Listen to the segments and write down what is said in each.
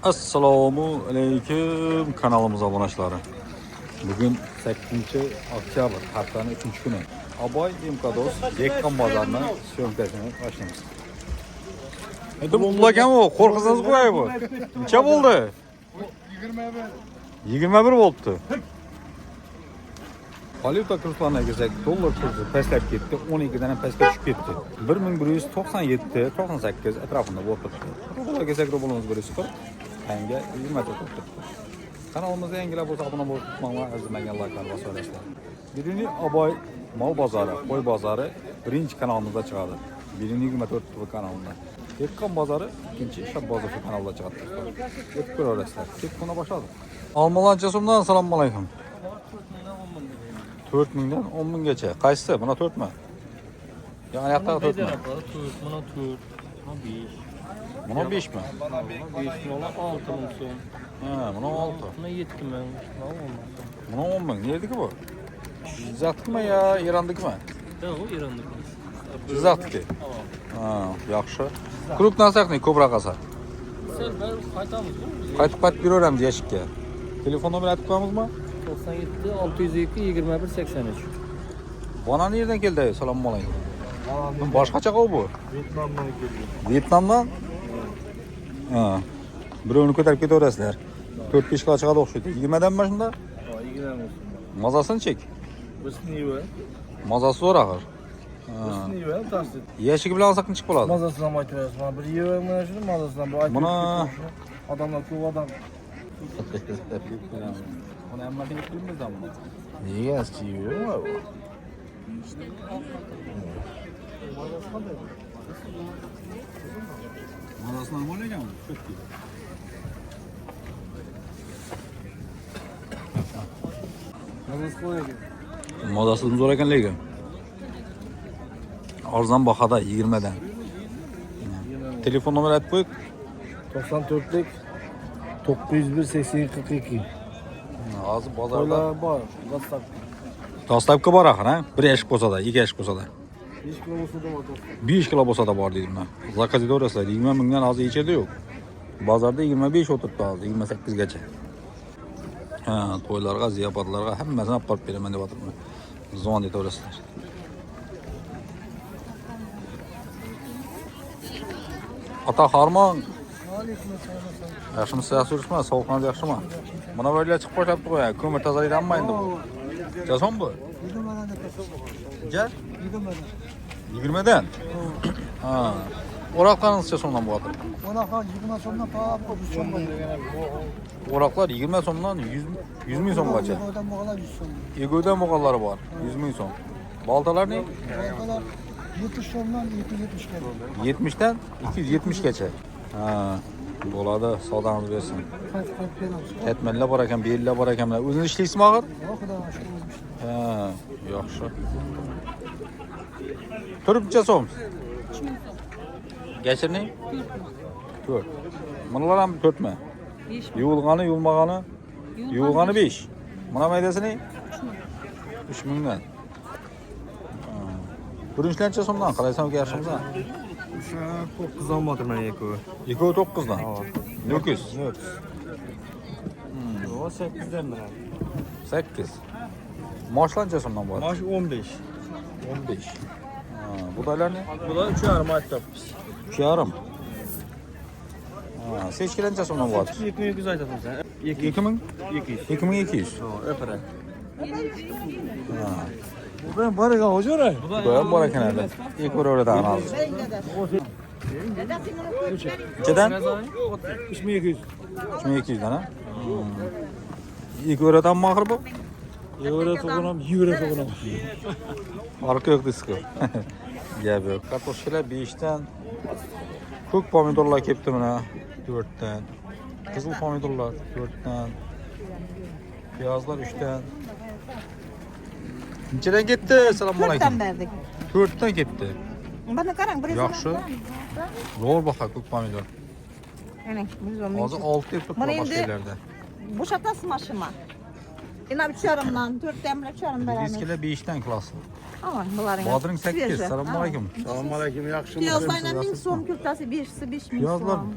Assalomu alaykum kanalimiz obunachilari. Bugun 8-oktyabr, haftaning 3-kuni. Aboy imkados Dekkan bozorining syomkasini boshlaymiz. Endi bularkan bu, qo'rqasiz qo'y bu. Necha bo'ldi? 21 bo'libdi. Valyuta kurslarini kelsak, dollar kursi pastlab ketdi, 12 dan pastga tushib ketdi. 1197, 98 atrofida bo'lib turibdi. Rubl kelsak, rublimiz 140, tanga 20 turibdi. Kanalimizga yangilar bo'lsa obuna bo'lib tutmanglar, arzimagan layklar bosasizlar. Birinchi Aboy mol bozori, qo'y bozori birinchi kanalimizda chiqadi. 124 kanalida. Dekkan bozori ikkinchi Shab bozori kanalida chiqadi. Deb ko'rasizlar. Ketkuna boshladi. Almalancha so'mdan assalomu alaykum. 4 dan 10 minggacha. Qaysi? Buna 4 mi? Yani yoqda 4 mi? Buna 5 mi? Bana 5 mi? 6 ming so'm. Ha, buna 6. Buna 7 ming. Buna 10 ming. Neredeki bu? Jizzaxdiki mi ya İran'daki mi? Yo'q, u Eronda. Jizzaxdiki. Ha, yaxshi. Klub nasaqni ko'proq qasa. Sen bir qaytamizmi? Qaytib yuraveramiz yashikka. Telefon nomeri aytib qo'yamizmi? 97 602 21 83. Bana nereden keldi? Assalomu alaykum. Boshqacha qov bu. Vyetnamdan keldi. Vyetnamdan? Ha. Birovni ko'tarib ketaverasizlar. 4-5 kilo chiqadi o'xshaydi. 20 danmi shunda? Ha, 20 ming. Mazasini chek. Bisniva. Mazasi zo'r axir. Bisniva tasdik. Yashigi bilan olsak chiqib qoladi. Mazasini ham aytasiz. Mana bir yeva mana shuni mazasidan bir aytib. Buni odamlar ko'p odam. Buni hamma qilibmizdan buni. Nega istiyor bu? Mazasi normal ekanmi? Cho'kki. Mazasi qo'y ekan. Mazasi zo'r ekan lekin. Arzon bahada 20 dan. Telefon nomeri aytib qo'y. 94'lik 901 82 42. Hozir bozorda To'ylar bor. Dastlab dostavka bor axir, ha? 1 yashik bo'lsa-da, 2 yashik bo'lsa-da. 5 kilo bo'lsa da bor. 5 kilo bo'lsa-da bor deydim men. Zakaz etaverasizlar. 20 mingdan hozir ichida yo'q. Bozorda 25 o'tiribdi hozir, 28 gacha. Ha, to'ylarga, ziyofatlarga hammasini olib borib beraman deb o'tiribman. Zon etaverasizlar. Ata Harmon. Yaxshimi, siz so'rashma, sovuqxonada yaxshimi? Mana bu yerlar chiqib qo'yapti qo'ya, ko'mir tozalayapman endi bu. Jason bu? 20 dan Ja? 20 dan. 20 dan? Ha. O'roqlaringiz so'mdan bo'lyapti. Onaqa 20 so'mdan tap 30 so'mdan. O'roqlar 20 so'mdan 100 ming so'mgacha. Egodan bo'g'alar 100 so'm. Egodan bo'lganlari bor, 100 ming so'm. Baltalarni Baltalar 70 so'mdan 270 ga. 70 dan 270 gacha. Ha. Bo'ladi, savdangiz bersin. Qaytib beramiz. Ketmanlar bor ekan, bellar bor ekan. O'zingiz ishlaysizmi axir? Yo'q, xudoga shukr. Ha, yaxshi. Turibcha so'm. Geçirning? 4. Bunalar ham 4 mi? 5 Yuvilgani, yuvilmagani? Yuvilgani 5. Buna maydasini? 3 mingdan. Birinchilarcha so'mdan qalaysan uka yaxshimisan? O'sha 9 olmadim men eko. 2 dan. 9. Yo'q. Yo'q, 8 dan men. 8. Moshlancha so'mdan bor. Mash 15. 15. Budaylarni? Bu da 3,5 aytib. 2,5. Ha, seçkilancha so'mdan bor. 2200 aytasan sen. 2000? 200. 2200. Öpere. Ha. Bu ben bari hocam. Bu ham bor ekan hali. İlk o'radan hozir. Nechadan? 3200. 3200 dan ha? İlk o'radan mı axir bu? Euro to'g'ram, euro to'g'ram. Farqi yo'q disko. Gap yo'q. Kartoshkalar 5 dan. Ko'k pomidorlar kelibdi mana 4 dan. Qizil pomidorlar 4 dan. Piyozlar 3 dan. Nechadan ketdi? Assalomu alaykum. 4'ten verdik. 4 dan ketdi. Bana qarang, bir Yaxshi. Zo'r baho ko'k pomidor. Ana, biz Hozir 6 deb turibdi Mana endi- boshqa yerlarda. bo'shatasizmi shima? Yine 3,5'dan 4'ten 3,5 beraber. Riskile 5'ten klası. Ama bunların. Badırın 8. Selamun aleyküm. Assalomu alaykum, yaxshimisiz? Piyazlarla 1000 so'm kültasi 5'si 5000 Piyazlar so'm.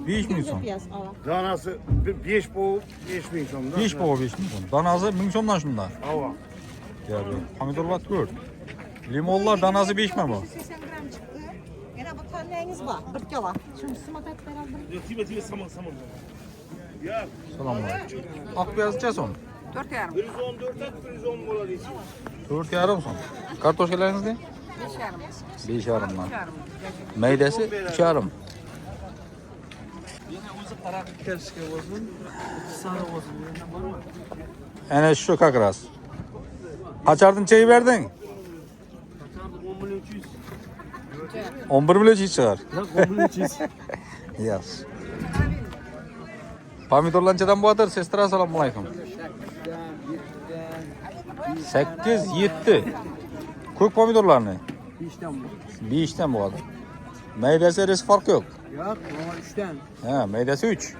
5.000 so'm. Piyaz ala. Danasi 5 bol 5000 so'mda. 5 baba 5.000 so'm. Danası 1000 so'mdan şunda. Ava. Yani pomidorlar 4. Limonlar danası 5 mi bu? 80 gram çıktı. Yine bu taneyiniz var. 1 kilo. Şunu smakat beraber. Selamun aleyküm. Ak beyaz neçe so'm? 4,5. 114 at, 110 bo'ladi. 4,5 so'm. Kartoshkalarınız ne? 5,5 dan. Meydesi 3,5. O'zi qaraq kelishga bo'lsin, sari bo'lsin. Ana şu kakras. Kaçardın çayı verdin? 11 milyon çiğ çıkar. Yaz. Pomidorlar neçeden bu atar? Sestra selamun aleyküm. 8, 7. Kök pomidorlar ne? 5'ten bu atar. Meydesi erisi fark yok. Yo'q, mana 3dan. Ha, meydesi 3.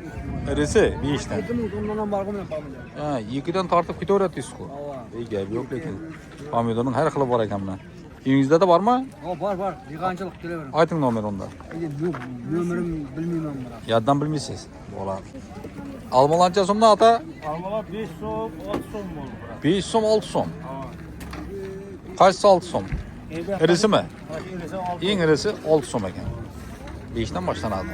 Erisi 5'ten. Ondan barg'im yapamam. Ha, 2'den tartıp kitaveryapsiz ku. İyi gap yok lekin. Pomidorun her xili bor ekan buna. Uyingizda da bormi? Bor, yig'anchilik qilaverim. Ayting nomer onda. Yo'q, nomerim bilmayman buni. Yoddan bilmaysiz. Bo'ladi. Almalancha so'mdan ata? Almalar 5 so'm, 6 so'm bo'ldi. 5 so'm, 6 so'm. Qaysi 6 so'm? Irisimi? Eng irisi 6 so'm ekan. 5dan boshlanadi.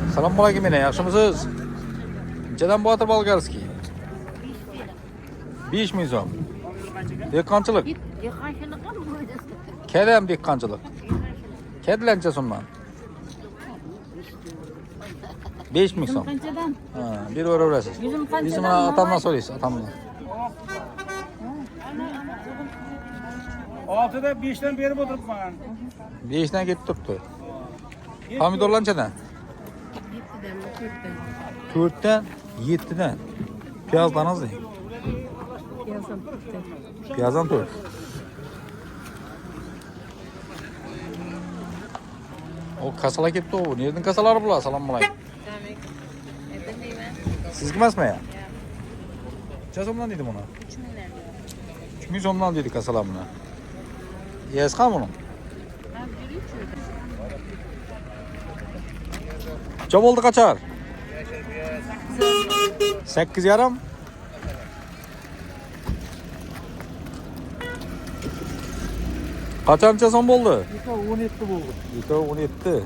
Assalomu alaykum ena, yaxshimisiz? Nechadan bo'yotir bolgarskiy? 5000 so'm. Dehqonchilik. Kedam dehqonchilik. Kedilancha so'mdan. 5000 so'm. Qanchadan? Ha, bir o'raverasiz. Yuzim qanchadan? Yuzim mana atamdan so'raysiz, atamdan. 6da 5dan berib o'tiribman. 5dan ketib turibdi. Pomidorlar nechadan? 4dan, 7dan. Piyozdan azdi. Piyozdan 4. O kasalar ketdi o. Nereden kasalar bular? Assalomu alaykum. Sizga emasmi ya? Necha so'mdan dedim ona? 3000 so'mdan dedi kasalar buni. Yes ham uni. Necha bo'ldi qachar? 8,5. Qachoncha so'm bo'ldi? 17 bo'ldi. 17.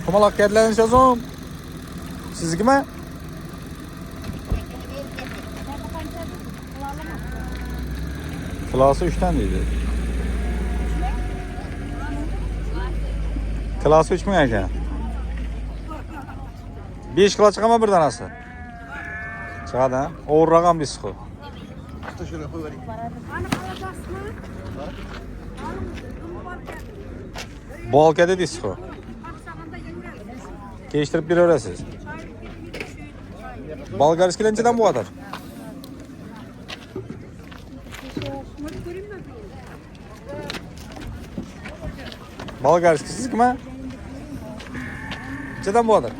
Kumalak kedilerin sözüm. Sizgimi? Klası 3'ten deydi. Klası 3 mü ekan? 5 kilo çıkama bir tanesi. Çıkadı ha? Oğurrağam biz ku. Bol kedi deysiz ku. Geçtirip bir öğresiz. Bolgarskiler neçeden bu kadar? Bolgarski siz kime? Neçeden bu kadar?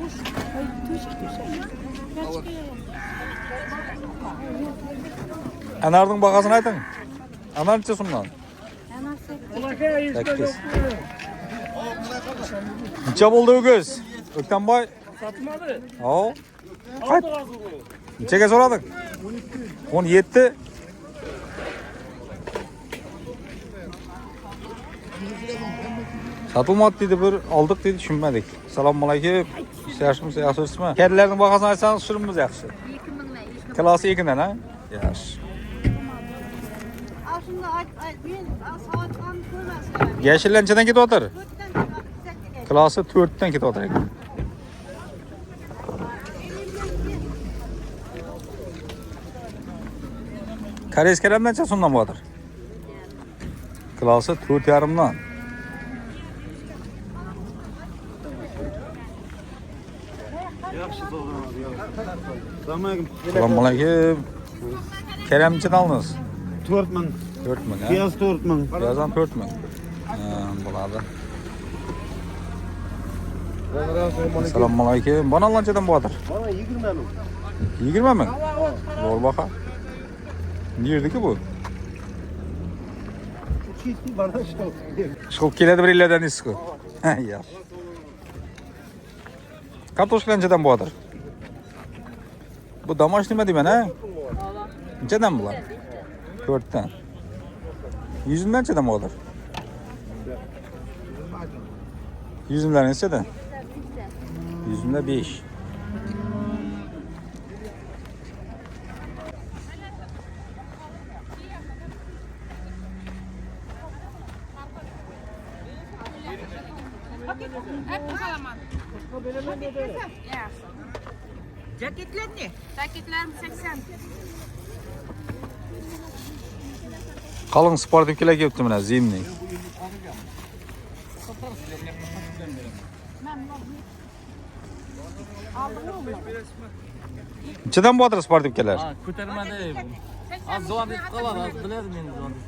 Anardın bakasını aytın. Anar neçe so'mdan? 8. Neçe bo'ldi o'g'iz? O'ktanboy. Satmadı. Ho. Qayt. Nechaga so'rading? 17. Satılmadı dedi, bir aldık dedi, düşünmedik. Assalomu alaykum. Yaxshimisiz, yaxshimisizmi? Kedilarning bahosini aytsangiz, tushirimiz yaxshi. 2000 Klasi 2dan, ha? Yaxshi. Aslında men soatdan ko'rmasdim. Yashillar nechadan ketyapti? 4'ten 8'e. Klasi 4dan ketyapti ekan. Koreys karamdan necha so'mdan bo'yotir? Klasi 4,5dan. Assalomu alaykum. Karam nechadan oldingiz? 4000. 4000 ha? Piyoz 4000. Piyozdan 4000. bo'ladi. Assalomu alaykum. Bana qanchadan bo'lar? Bana 20 ming. 20 ming. Zo'r baho. Nerdiki bu? Çiftli bana şov. Chiqib keladi bir illardan isku. Ha, yaxshi. Kartoshka qanchadan bo'lar? Bu домашний nima deyman, ha? Nechadan bular? 4 dan. 100 ming nechadan bo'lar? 100 minglar nechadan? 100 mingda 5. Ceketler ne? Paketlerim 80. Qalin sportivkalar kelibdi mana zimniy. Nechadan bo'lar sportivkalar? Ko'tarmadi. Az zuvandek qolar, az biladi meni zuvandek.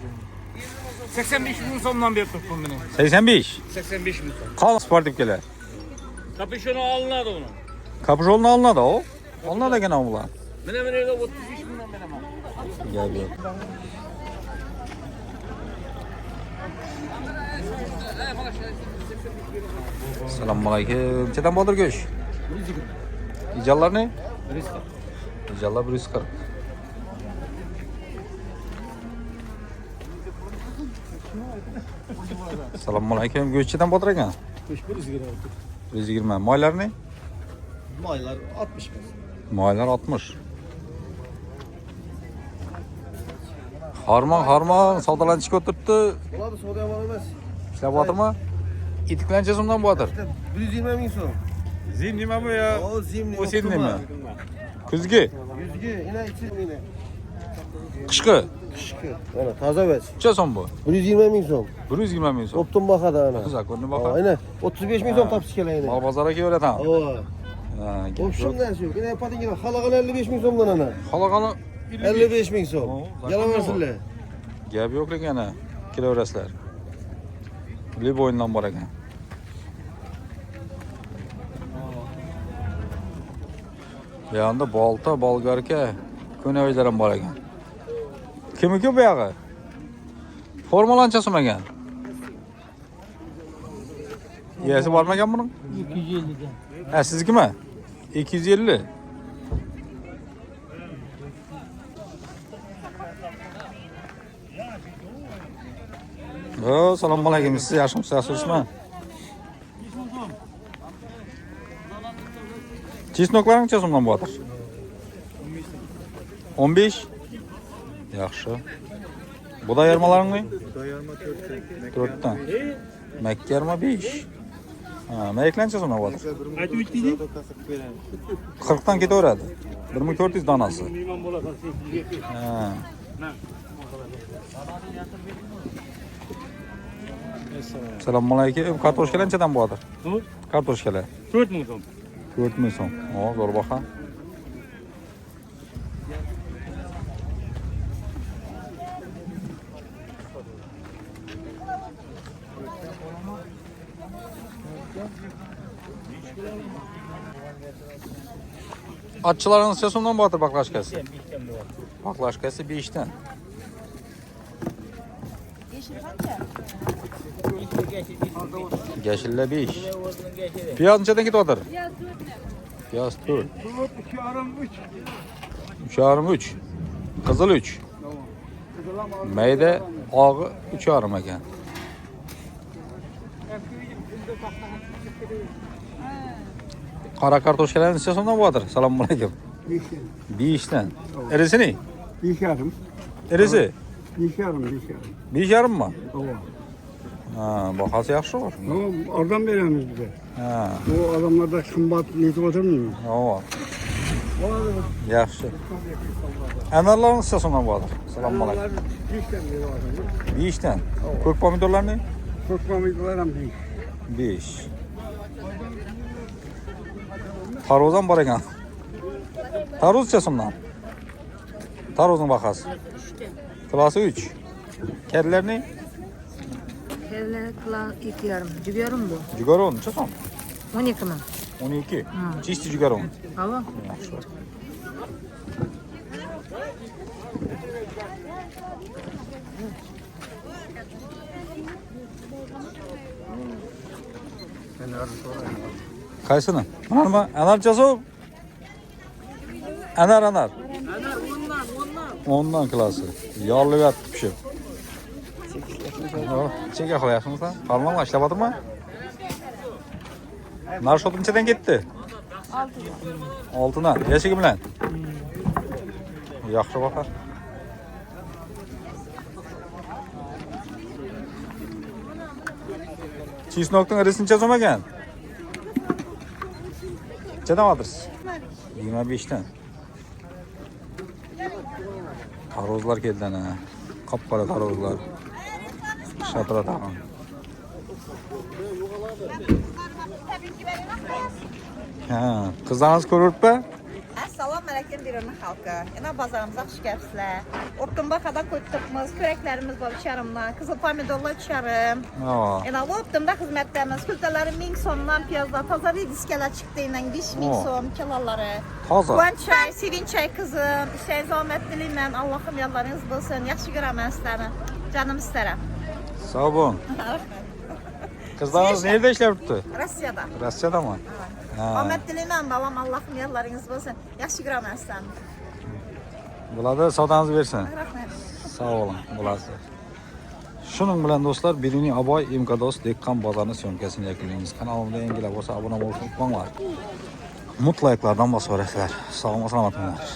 85 ming so'mdan berib turibman meni. 85. 85 ming so'm. Qalin sportivkalar. Kapüşonu alınadi uni. Kapjolni olinadi o. Olinadi ekan ular. Mana yerda 35 mingdan beraman. Gap yo'q. Assalomu alaykum. Nechadan bo'lar go'sht? 120. İjallar ne? 140. İjallar 140. Assalomu alaykum. Go'shtchidan bo'lar ekan? 120. Moylar ne? Maylar 60 ming. Moylar 60. Harman savdolanishga o'tiribdi. Bo'ladi, savdo ham emas. İşlab o'tirmi? Itiklancha so'mdan bo'lar. 120 ming so'm. Zim nima bu ya? O zimni. O sen nima? Kuzgi, Yüzgü, yine 200 ming. qishqi. Qishki. Mana toza bes. Necha so'm bu? 120 ming so'm. 120 ming so'm. Optum bakada ana. Zakonni baqa. Aynen. 35 ming so'm tapsiz kelayini. Mal bozorga kelaveratan. O. Ha, Opşum neresi yok? Yine patingina halaqan 55 ming so'mdan ana. Xalaqani 55 ming so'm. Oo, Yalan versinler. gap yo'q lekin ana. Kelaverasizlar. Liboyindan bor ekan. Bu yoqda bolta, bolgarka, ko'navaylar ham bor ekan. Kimniki bu yog'i? Formalancha so'm ekan. Yesi bormagan buning? 250 dan. Ha, siznikimi? 250. Assalomu alaykum. Siz yaxshimisiz, yaxshimisizmi? Chesnoklar necha so'mdan bo'lar? 15. Yaxshi. Buda yarmalaringmi? Buda yarma 4 dan. Makka yarma 5. Ha, mayaklar necha so'mdan bo'lar? 40 dan ketaveradi. 1400 donasi. Ha. Assalomu alaykum. Kartoshkalar nechadan bo'lar? Kartoshkalar 4 ming so'm. 4 ming so'm. O, zo'r baho. Atçılarınız necha so'mdan bo'lar baklashkasi? Baklashkasi 5 dan. Yeşiller 5. Piyaz neçeden ketayotir? Piyaz 4. 3,5. Qizil 3. Mayda og'i 3,5 ekan. Qora kartoshkalar necha so'mdan bo'lar? Assalomu alaykum. 5 dan. Irisi ne? 5,5. Irisi 5,5. 5,5 mi? Ova. Ha, bahası yaxshi var. Oradan veremiz bize. Ha, Bu adamlarda kımbat yetip oturmuyor mu? o. Yaxshi. Anarlar necha so'mdan bo'lar? Assalomu alaykum. 5 dan. Ko'k pomidorlar ne? Çok pamuklar hem değil. 5. Tarozdan bor ekan. Taroz necha so'mdan? Tarozning bahasi. Kilosi 3. Kedilar ne? Kelle kıla 2 yarım. Cügerim bu. Jugaron necha so'm? 12 mi? 12. Chisti jugaron. Hava. Yaxshi. Qaysini? Manimi anarchasi? Anar. Anar ondan. Ondan klasi. Yorlib yotib pishib. Cheka qilyapsizmi? Farmonlar ishlayaptimi? Narxi nechadan ketdi? 6dan. Yashigi bilan. Yaxshi baho. Chisnokning irisi necha so'm ekan? Nechadan oldirsiz? 25 dan. Tarozlar keldi ana. Qop-qora tarozlar. Şatıra tamam. Ha, kızlarınız görüp be? Assalamu alaykum diyorum halka. Yine bazarımıza hoş geldinizler. Optumba kadar koyduklarımız, küreklerimiz var içerimden. Kızıl pomidorlar içerim. Aa, Yine bu optumda hizmetlerimiz, külteleri 1000 somdan piyazda, taza bir diskeler çıktı yine 5000 Oo. som kiloları. taza. Guan çay, sevin çay kızım. Şey zahmetliliğinden Allah'ım yollarınız bulsun. Yaxşı göremem sizleri. Canım isterim. Sağ olun. Kızlarınız nerede işler tuttu? Rusya'da. Rusya'da mı? Ha, Zahmetliliğinden balam Allah'ım yollarınız bulsun. Yaxşı göremem sizleri. bularda savdanızı versin. Rahmet. Sağ olun, bulası. Şunun bilan do'stlar, birini Aboy Imkados Dekkan bozorni syomkasini yakunlaymiz. Kanalimda yangilar bo'lsa obuna bo'lishni unutmanglar. Mutlaylardan bosib o'rasizlar. Sog' salomat bo'linglar.